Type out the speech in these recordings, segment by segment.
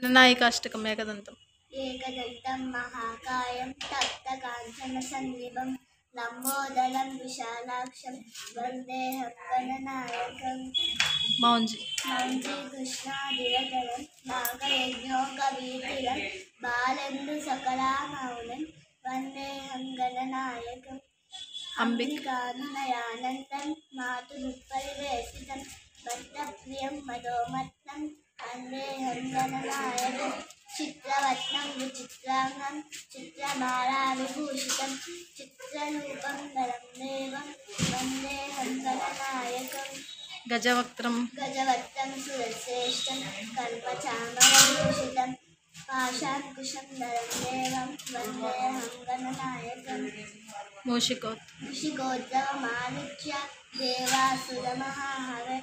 नायिकाष्टकम् एकदन्तम् एकदन्तं महाकायं तप्तकाञ्चनसन्निभं लम्बोदरं विशालाक्षं वन्देऽहं गणनायकम् मौंजी कृष्णादिरतरं नागयज्ञोपवीतिरं बालेन्दुसकलामौलिं वन्देऽहं गणनायकम् अम्बिकानुनयानन्दं मातुरुपरिवेशितं भक्तप्रियं मदोमत्तं वन्देऽहं गणनायकम् चित्रवत्नं विचित्रांगं चित्रमालाविभूषितं चित्ररूपं वरं देवं वन्देऽहं गणनायकम् गजवक्त्रं सुरश्रेष्ठं कल्पचामरभूषितं पाशाङ्कुशं धरं देवं वन्देऽहं गणनायकम् ऋषिगोत्रमानिच्य देवासुरमहाहवे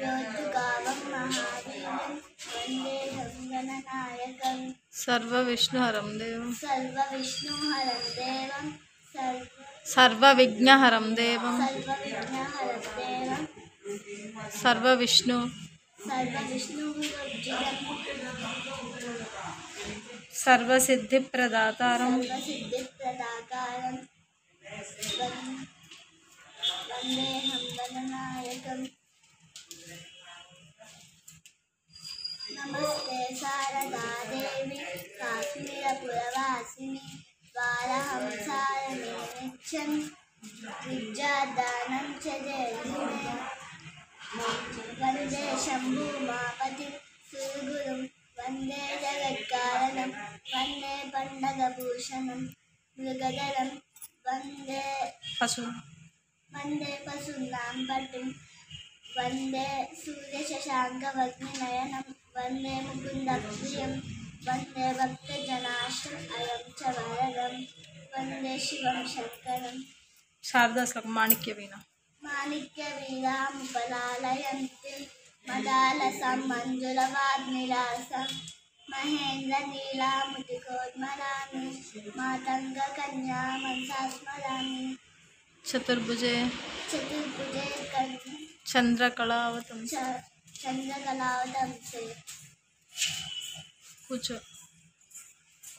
योद्धुगावं महावीर्यं वन्देऽहं गणनायकम् सर्वविघ्नहरं देवं सर्वविघ्नहरं देवं सर्वसिद्धिप्रदातारं वन्देऽहं गणनायकम् नमस्ते शारदा देवी काश्मीरपुरवासिनी बालहंसारणे नित्यं विद्यादानं च देहि मे वन्दे शम्भुमापतिं सुरगुरुं वन्दे जगत्कारणं वन्दे पण्डगभूषणं मृगधरं वन्दे पशूनां पटुं वन्दे सूर्यशशाङ्कवग्निनयनं वन्दे मुकुन्दप्रियं वन्दे भक्तजनाश्रम् अयं च वरदं वन्दे शिवं शङ्करं शारदाश्लोकं माणिक्यवीरामुपलालयन्तीं मदालसं मञ्जुलवाग्निरासं महेन्द्रनीलामुतिकोद्मलानि मातङ्गकन्यामनसा स्मरामि चतुर्भुजे चंद्रकलावतम से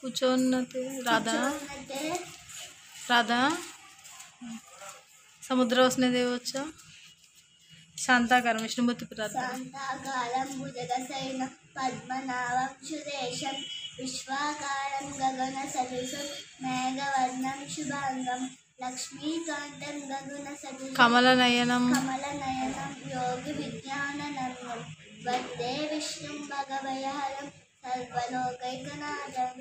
कुचोन्नते राधा समुद्रवसने देवोच्च शांताकारं विष्णुमूर्ति शांताकारं भुजगशयनं पद्मनाभं सुरेशं विश्वाकारं गगनसदृशं मेघवर्णं शुभांगं लक्ष्मीकान्तं गगनसदृशं कमलनयनं योगिविज्ञाननन्दं वन्दे विष्णुं भगवयहरं सर्वलोकैकनाथम्